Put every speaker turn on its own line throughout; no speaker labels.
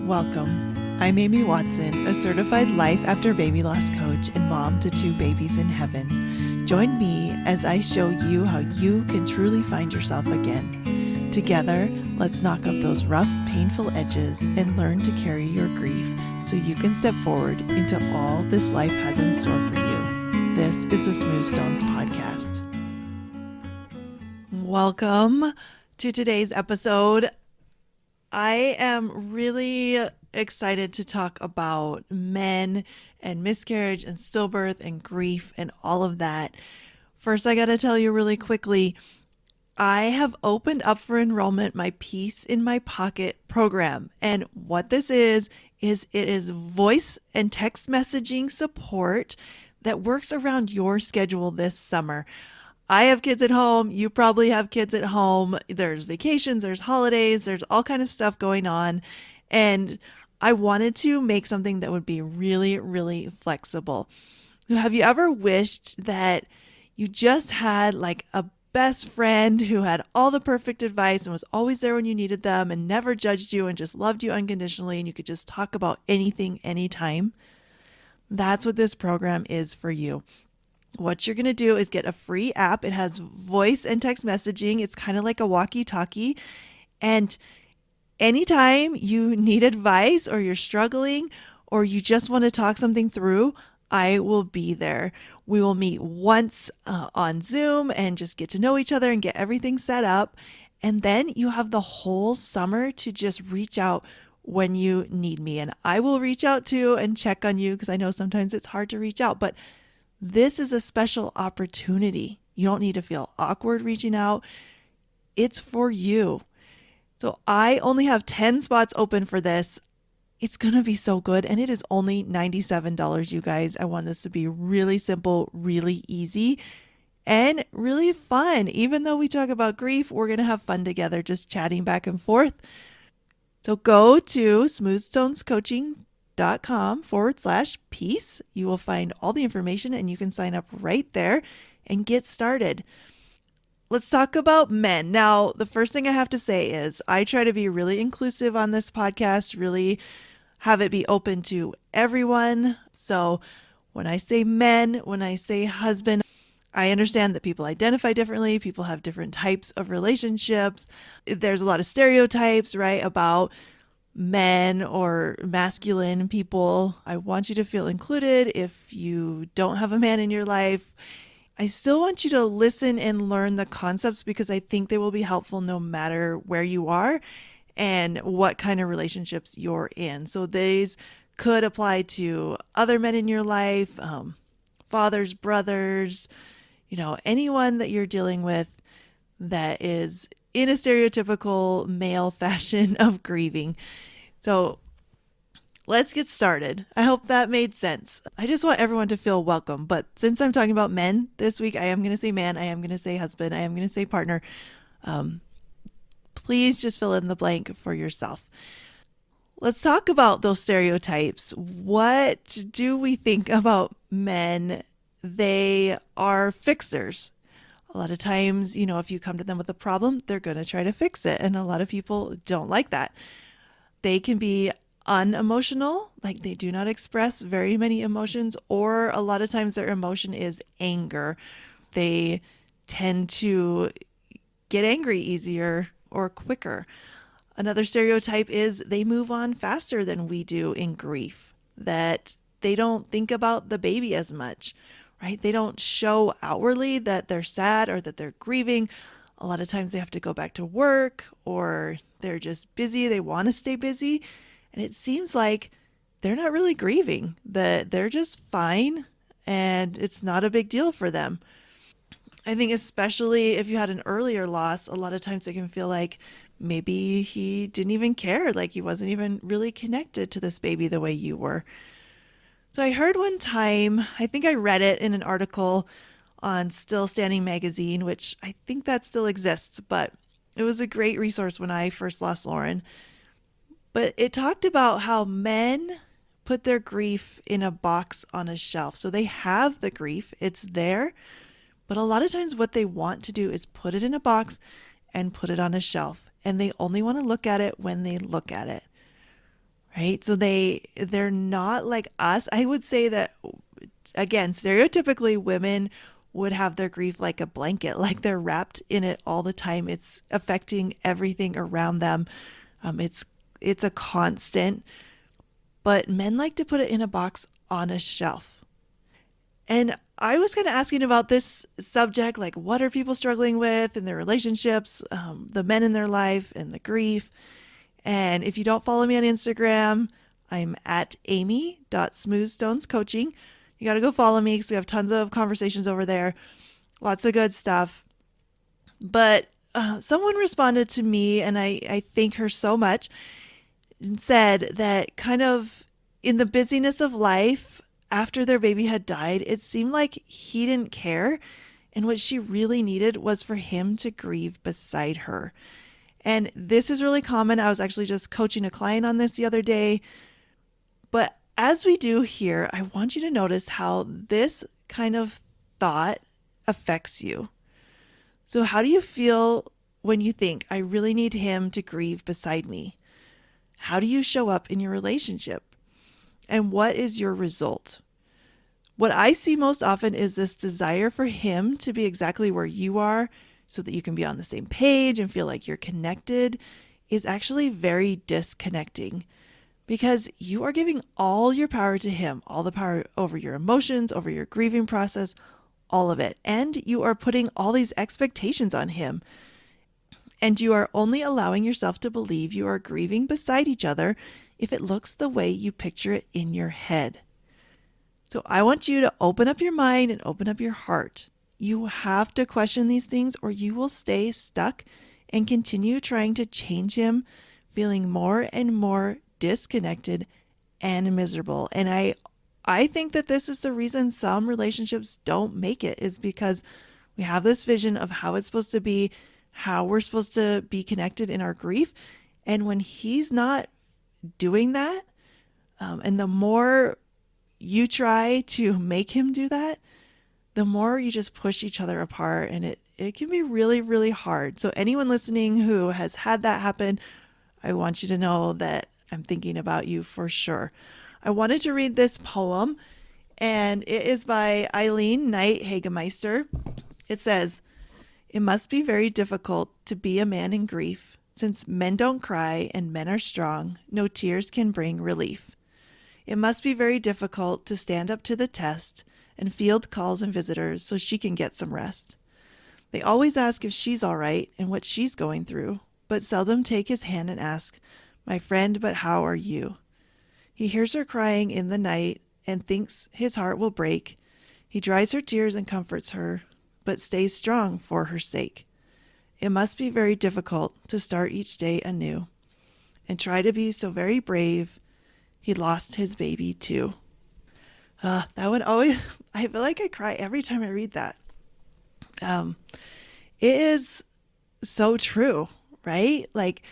Welcome. I'm Amy Watson, a certified life after baby loss coach and mom to 2 babies in heaven. Join me as I show you how you can truly find yourself again. Together, let's knock off those rough, painful edges and learn to carry your grief so you can step forward into all this life has in store for you. This is the Smooth Stones podcast. Welcome to today's episode. I am really excited to talk about men and miscarriage and stillbirth and grief and all of that. First, I got to tell you really quickly, I have opened up for enrollment my Peace in My Pocket program. And what this is it is voice and text messaging support that works around your schedule this summer. I have kids at home. You probably have kids at home. There's vacations, there's holidays, there's all kind of stuff going on. And I wanted to make something that would be really, really flexible. Have you ever wished that you just had like a best friend who had all the perfect advice and was always there when you needed them and never judged you and just loved you unconditionally and you could just talk about anything, anytime? That's what this program is for you. What you're going to do is get a free app. It has voice and text messaging. It's kind of like a walkie-talkie. And anytime you need advice or you're struggling or you just want to talk something through, I will be there. We will meet once on Zoom and just get to know each other and get everything set up. And then you have the whole summer to just reach out when you need me. And I will reach out too and check on you because I know sometimes it's hard to reach out, but this is a special opportunity. You don't need to feel awkward reaching out. It's for you. So I only have 10 spots open for this. It's going to be so good. And it is only $97, you guys. I want this to be really simple, really easy, and really fun. Even though we talk about grief, we're going to have fun together, just chatting back and forth. So go to smoothstonescoaching.com/peace. You will find all the information and you can sign up right there and get started. Let's talk about men. Now, the first thing I have to say is I try to be really inclusive on this podcast, really have it be open to everyone. So when I say men, when I say husband, I understand that people identify differently. People have different types of relationships. There's a lot of stereotypes, right, about men or masculine people. I want you to feel included. If you don't have a man in your life, I still want you to listen and learn the concepts because I think they will be helpful no matter where you are and what kind of relationships you're in. So these could apply to other men in your life, fathers, brothers, anyone that you're dealing with that is in a stereotypical male fashion of grieving. So let's get started. I hope that made sense. I just want everyone to feel welcome. But since I'm talking about men this week, I am going to say man, I am going to say husband, I am going to say partner. Please just fill in the blank for yourself. Let's talk about those stereotypes. What do we think about men? They are fixers. A lot of times, if you come to them with a problem, they're going to try to fix it. And a lot of people don't like that. They can be unemotional, like they do not express very many emotions, or a lot of times their emotion is anger. They tend to get angry easier or quicker. Another stereotype is they move on faster than we do in grief, that they don't think about the baby as much, right? They don't show outwardly that they're sad or that they're grieving. A lot of times they have to go back to work or they're just busy. They want to stay busy. And it seems like they're not really grieving, that they're just fine and it's not a big deal for them. I think especially if you had an earlier loss, a lot of times it can feel like maybe he didn't even care, like he wasn't even really connected to this baby the way you were. So I heard one time, I think I read it in an article on Still Standing magazine, which I think that still exists, but it was a great resource when I first lost Lauren. But it talked about how men put their grief in a box on a shelf. So they have the grief, it's there, but a lot of times what they want to do is put it in a box and put it on a shelf. And they only want to look at it when they look at it. right? So they're not like us. I would say that, again, stereotypically women would have their grief like a blanket, like they're wrapped in it all the time. It's affecting everything around them. It's a constant, but men like to put it in a box on a shelf. And I was kind of asking about this subject, like what are people struggling with in their relationships, the men in their life, and the grief. And if you don't follow me on Instagram, I'm at amy.smoothstonescoaching. You got to go follow me because we have tons of conversations over there. Lots of good stuff. But someone responded to me, and I thank her so much, and said that kind of in the busyness of life, after their baby had died, it seemed like he didn't care. And what she really needed was for him to grieve beside her. And this is really common. I was actually just coaching a client on this the other day. But as we do here, I want you to notice how this kind of thought affects you. So, how do you feel when you think, I really need him to grieve beside me? How do you show up in your relationship? And what is your result? What I see most often is this desire for him to be exactly where you are so that you can be on the same page and feel like you're connected is actually very disconnecting, because you are giving all your power to him, all the power over your emotions, over your grieving process, all of it. And you are putting all these expectations on him. And you are only allowing yourself to believe you are grieving beside each other if it looks the way you picture it in your head. So I want you to open up your mind and open up your heart. You have to question these things or you will stay stuck and continue trying to change him, feeling more and more disconnected and miserable. And I think that this is the reason some relationships don't make it, is because we have this vision of how it's supposed to be, how we're supposed to be connected in our grief. And when he's not doing that, and the more you try to make him do that, the more you just push each other apart, and it can be really, really hard. So anyone listening who has had that happen, I want you to know that I'm thinking about you for sure. I wanted to read this poem, and it is by Eileen Knight Hagemeister. It says, "It must be very difficult to be a man in grief. Since men don't cry and men are strong, no tears can bring relief. It must be very difficult to stand up to the test and field calls and visitors so she can get some rest. They always ask if she's all right and what she's going through, but seldom take his hand and ask, 'My friend, but how are you?' He hears her crying in the night and thinks his heart will break. He dries her tears and comforts her, but stays strong for her sake. It must be very difficult to start each day anew and try to be so very brave. He lost his baby too." That one always, I feel like I cry every time I read that. It is so true, right? Like,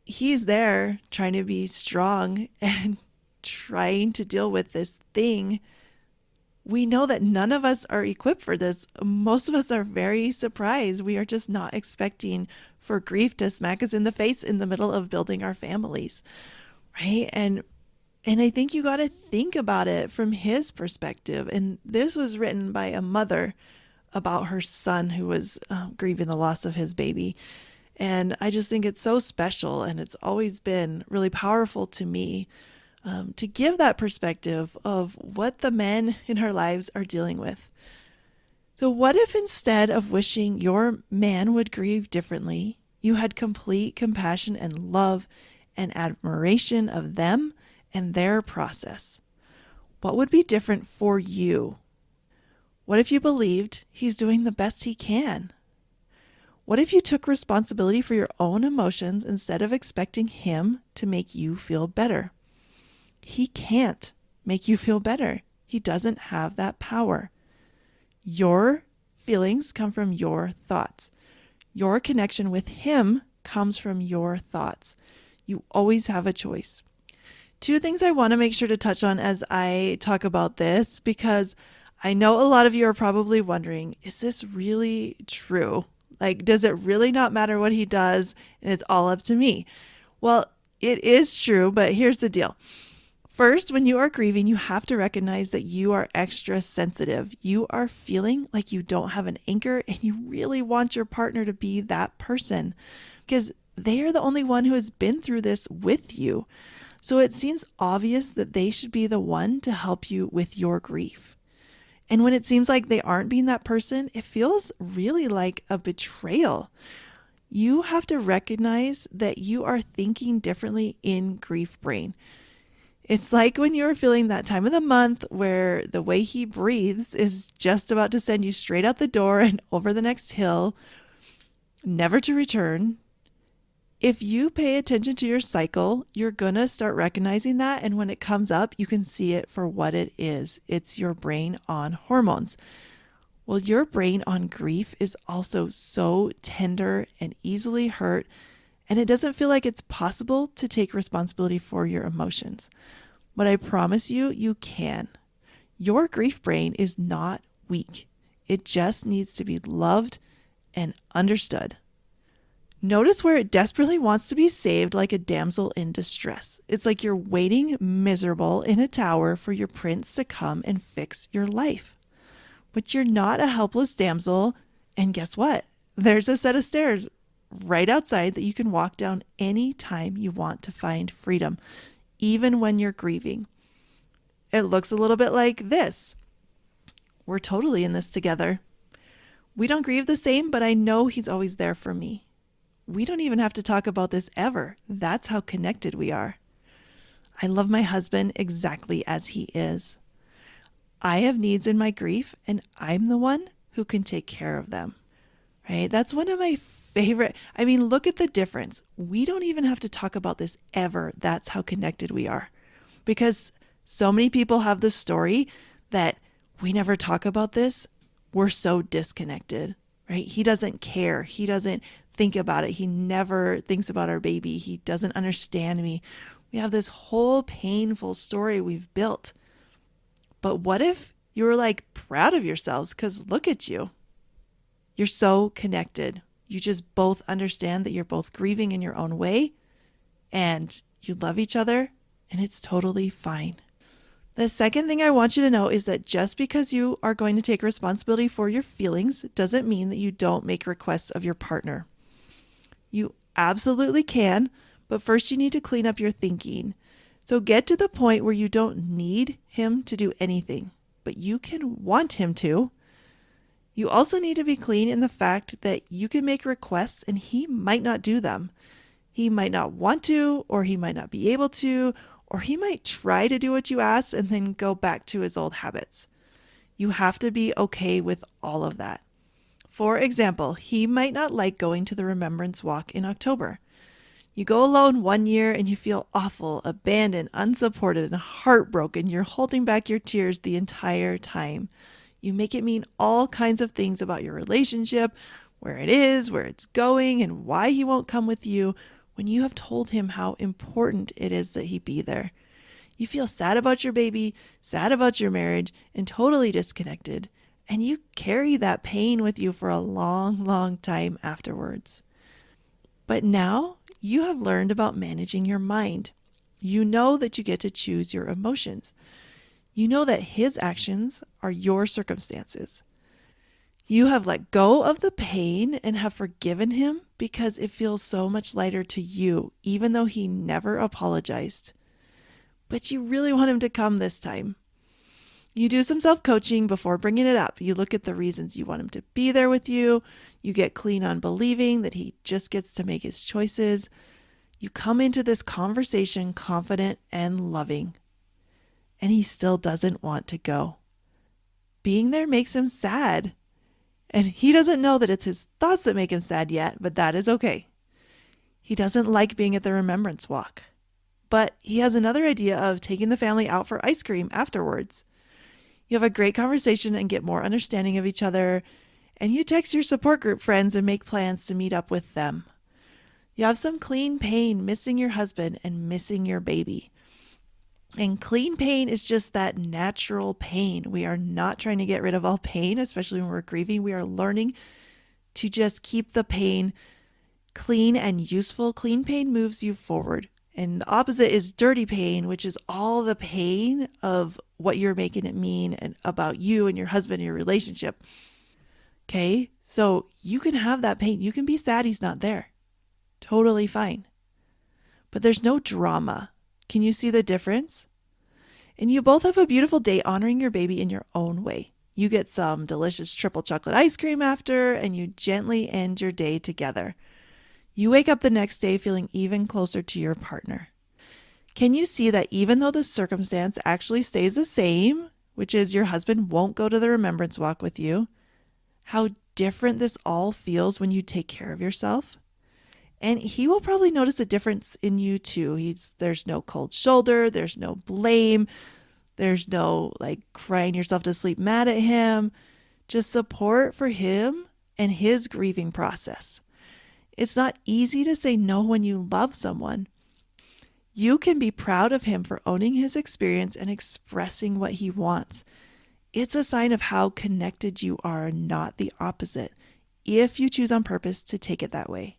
he's there trying to be strong and trying to deal with this thing. We know that none of us are equipped for this. Most of us are very surprised. We are just not expecting for grief to smack us in the face in the middle of building our families, right? And I think you got to think about it from his perspective. And this was written by a mother about her son who was grieving the loss of his baby. And I just think it's so special, and it's always been really powerful to me to give that perspective of what the men in our lives are dealing with. So what if instead of wishing your man would grieve differently, you had complete compassion and love and admiration of them and their process? What would be different for you? What if you believed he's doing the best he can? What if you took responsibility for your own emotions instead of expecting him to make you feel better? He can't make you feel better. He doesn't have that power. Your feelings come from your thoughts. Your connection with him comes from your thoughts. You always have a choice. Two things I want to make sure to touch on as I talk about this, because I know a lot of you are probably wondering, is this really true? Like, does it really not matter what he does and it's all up to me? Well, It is true, but here's the deal. First, when you are grieving, you have to recognize that you are extra sensitive. You are feeling like you don't have an anchor and you really want your partner to be that person because they are the only one who has been through this with you. So it seems obvious that they should be the one to help you with your grief. And when it seems like they aren't being that person, it feels really like a betrayal. You have to recognize that you are thinking differently in grief brain. It's like when you're feeling that time of the month where the way he breathes is just about to send you straight out the door and over the next hill, never to return. If you pay attention to your cycle, you're going to start recognizing that. And when it comes up, you can see it for what it is. It's your brain on hormones. Well, your brain on grief is also so tender and easily hurt, and it doesn't feel like it's possible to take responsibility for your emotions. But I promise you, you can. Your grief brain is not weak. It just needs to be loved and understood. Notice where it desperately wants to be saved like a damsel in distress. It's like you're waiting miserable in a tower for your prince to come and fix your life. But you're not a helpless damsel, and guess what? There's a set of stairs right outside that you can walk down any time you want to find freedom, even when you're grieving. It looks a little bit like this. We're totally in this together. We don't grieve the same, but I know he's always there for me. We don't even have to talk about this ever. That's how connected we are. I love my husband exactly as he is. I have needs in my grief, and I'm the one who can take care of them. Right? That's one of my favorite. Look at the difference. We don't even have to talk about this ever. That's how connected we are. Because so many people have the story that we never talk about this. We're so disconnected, right? He doesn't care. He doesn't think about it. He never thinks about our baby. He doesn't understand me. We have this whole painful story we've built. But what if you were like proud of yourselves? Because look at you. You're so connected. You just both understand that you're both grieving in your own way and you love each other, and it's totally fine. The second thing I want you to know is that just because you are going to take responsibility for your feelings doesn't mean that you don't make requests of your partner. You absolutely can, but first you need to clean up your thinking. So get to the point where you don't need him to do anything, but you can want him to. You also need to be clean in the fact that you can make requests and he might not do them. He might not want to, or he might not be able to, or he might try to do what you ask and then go back to his old habits. You have to be okay with all of that. For example, he might not like going to the Remembrance Walk in October. You go alone one year and you feel awful, abandoned, unsupported, and heartbroken. You're holding back your tears the entire time. You make it mean all kinds of things about your relationship, where it is, where it's going, and why he won't come with you when you have told him how important it is that he be there. You feel sad about your baby, sad about your marriage, and totally disconnected. And you carry that pain with you for a long, long time afterwards. But now you have learned about managing your mind. You know that you get to choose your emotions. You know that his actions are your circumstances. You have let go of the pain and have forgiven him because it feels so much lighter to you, even though he never apologized. But you really want him to come this time. You do some self-coaching before bringing it up. You look at the reasons you want him to be there with you. You get clean on believing that he just gets to make his choices. You come into this conversation confident and loving. And he still doesn't want to go. Being there makes him sad. And he doesn't know that it's his thoughts that make him sad yet, but that is okay. He doesn't like being at the Remembrance Walk. But he has another idea of taking the family out for ice cream afterwards. You have a great conversation and get more understanding of each other, and you text your support group friends and make plans to meet up with them. You have some clean pain missing your husband and missing your baby. And clean pain is just that natural pain. We are not trying to get rid of all pain, especially when we're grieving. We are learning to just keep the pain clean and useful. Clean pain moves you forward. And the opposite is dirty pain, which is all the pain of what you're making it mean and about you and your husband and your relationship. Okay, so you can have that pain. You can be sad he's not there. Totally fine. But there's no drama. Can you see the difference? And you both have a beautiful day honoring your baby in your own way. You get some delicious triple chocolate ice cream after, and you gently end your day together. You wake up the next day feeling even closer to your partner. Can you see that even though the circumstance actually stays the same, which is your husband won't go to the remembrance walk with you, how different this all feels when you take care of yourself? And he will probably notice a difference in you too. There's no cold shoulder, there's no blame, there's no like crying yourself to sleep mad at him, just support for him and his grieving process. It's not easy to say no when you love someone. You can be proud of him for owning his experience and expressing what he wants. It's a sign of how connected you are, not the opposite, if you choose on purpose to take it that way.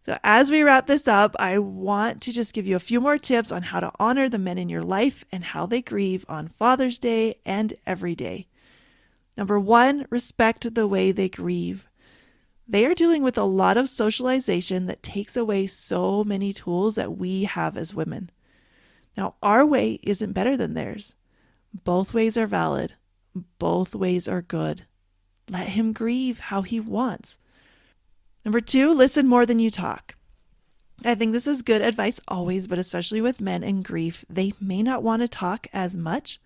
So as we wrap this up, I want to just give you a few more tips on how to honor the men in your life and how they grieve on Father's Day and every day. Number 1, respect the way they grieve. They are dealing with a lot of socialization that takes away so many tools that we have as women. Now, our way isn't better than theirs. Both ways are valid. Both ways are good. Let him grieve how he wants. Number 2, listen more than you talk. I think this is good advice always, but especially with men in grief, they may not want to talk as much,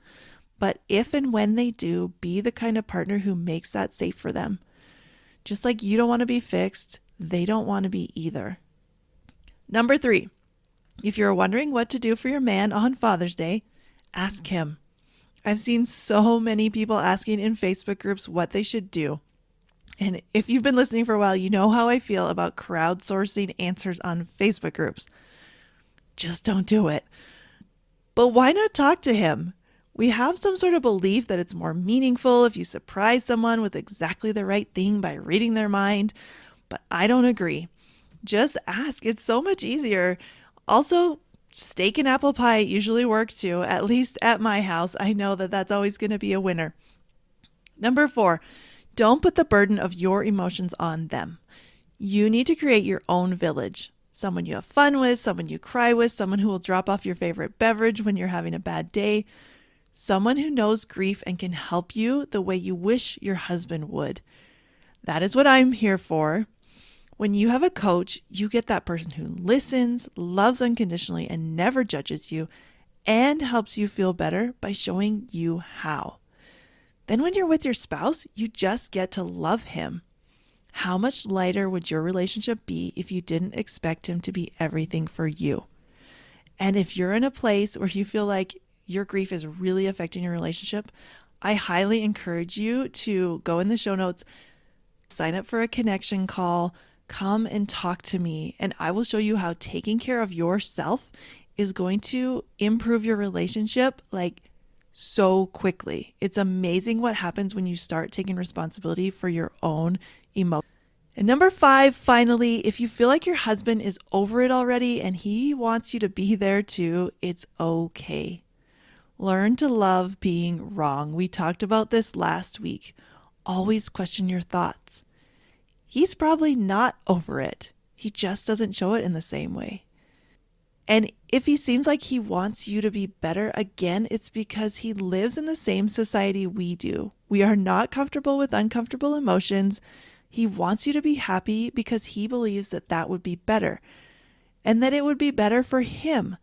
but if and when they do, be the kind of partner who makes that safe for them. Just like you don't want to be fixed, they don't want to be either. Number 3, if you're wondering what to do for your man on Father's Day, ask him. I've seen so many people asking in Facebook groups what they should do. And if you've been listening for a while, you know how I feel about crowdsourcing answers on Facebook groups. Just don't do it. But why not talk to him? We have some sort of belief that it's more meaningful if you surprise someone with exactly the right thing by reading their mind, but I don't agree. Just ask. It's so much easier. Also, steak and apple pie usually work too, at least at my house. I know that that's always going to be a winner. Number 4, don't put the burden of your emotions on them. You need to create your own village. Someone you have fun with, someone you cry with, someone who will drop off your favorite beverage when you're having a bad day. Someone who knows grief and can help you the way you wish your husband would. That is what I'm here for. When you have a coach, you get that person who listens, loves unconditionally, and never judges you, and helps you feel better by showing you how. Then when you're with your spouse, you just get to love him. How much lighter would your relationship be if you didn't expect him to be everything for you? And if you're in a place where you feel like your grief is really affecting your relationship, I highly encourage you to go in the show notes, sign up for a connection call, come and talk to me, and I will show you how taking care of yourself is going to improve your relationship so quickly. It's amazing what happens when you start taking responsibility for your own emotions. And number 5, finally, if you feel like your husband is over it already and he wants you to be there too, it's okay. Learn to love being wrong. We talked about this last week. Always question your thoughts. He's probably not over it. He just doesn't show it in the same way. And if he seems like he wants you to be better, again, it's because he lives in the same society we do. We are not comfortable with uncomfortable emotions. He wants you to be happy because he believes that that would be better and that it would be better for him.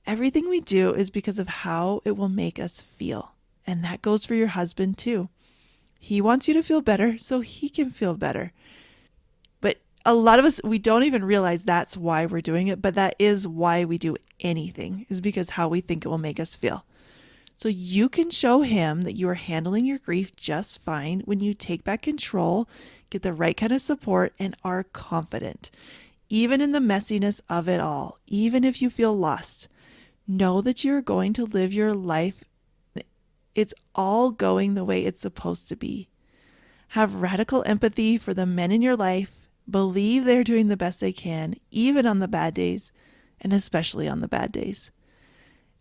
Everything we do is because of how it will make us feel. And that goes for your husband too. He wants you to feel better so he can feel better. A lot of us, we don't even realize that's why we're doing it, but that is why we do anything, is because how we think it will make us feel. So you can show him that you are handling your grief just fine when you take back control, get the right kind of support, and are confident. Even in the messiness of it all, even if you feel lost, know that you're going to live your life. It's all going the way it's supposed to be. Have radical empathy for the men in your life. Believe they're doing the best they can, even on the bad days, and especially on the bad days.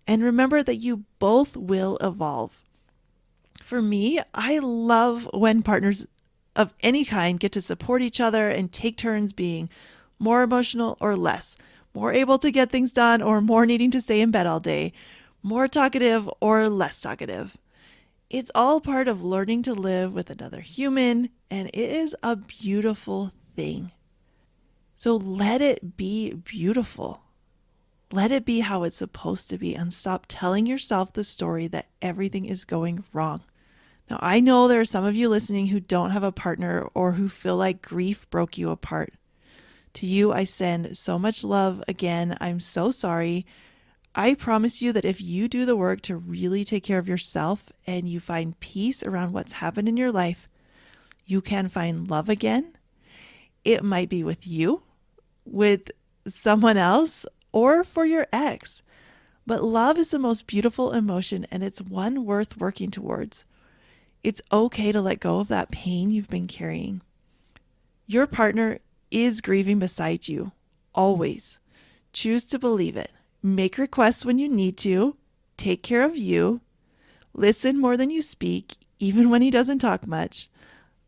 And remember that you both will evolve. For me, I love when partners of any kind get to support each other and take turns being more emotional or less, more able to get things done or more needing to stay in bed all day, more talkative or less talkative. It's all part of learning to live with another human, and it is a beautiful thing. So let it be beautiful. Let it be how it's supposed to be, and stop telling yourself the story that everything is going wrong. Now, I know there are some of you listening who don't have a partner or who feel like grief broke you apart. To you, I send so much love. Again, I'm so sorry. I promise you that if you do the work to really take care of yourself and you find peace around what's happened in your life, you can find love again. It might be with you, with someone else, or for your ex. But love is the most beautiful emotion, and it's one worth working towards. It's okay to let go of that pain you've been carrying. Your partner is grieving beside you, always. Choose to believe it. Make requests when you need to. Take care of you. Listen more than you speak, even when he doesn't talk much.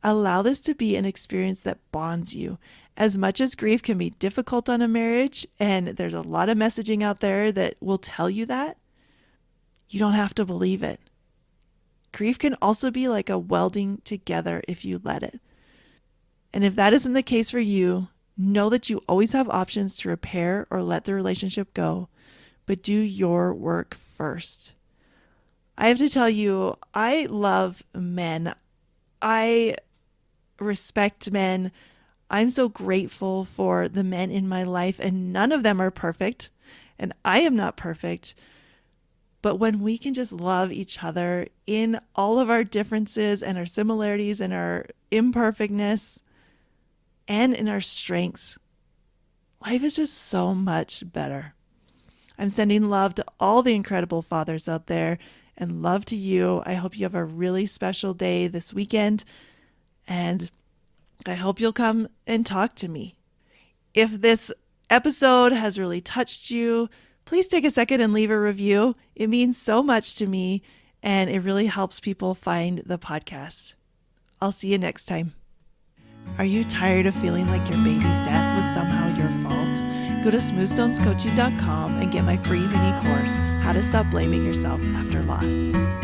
Allow this to be an experience that bonds you. As much as grief can be difficult on a marriage, and there's a lot of messaging out there that will tell you that, you don't have to believe it. Grief can also be like a welding together if you let it. And if that isn't the case for you, know that you always have options to repair or let the relationship go, but do your work first. I have to tell you, I love men. I respect men. I'm so grateful for the men in my life, and none of them are perfect, and I am not perfect. But when we can just love each other in all of our differences and our similarities and our imperfectness and in our strengths, life is just so much better. I'm sending love to all the incredible fathers out there, and love to you. I hope you have a really special day this weekend, and I hope you'll come and talk to me. If this episode has really touched you, please take a second and leave a review. It means so much to me, and it really helps people find the podcast. I'll see you next time. Are you tired of feeling like your baby's death was somehow your fault? Go to smoothstonescoaching.com and get my free mini course, How to Stop Blaming Yourself After Loss.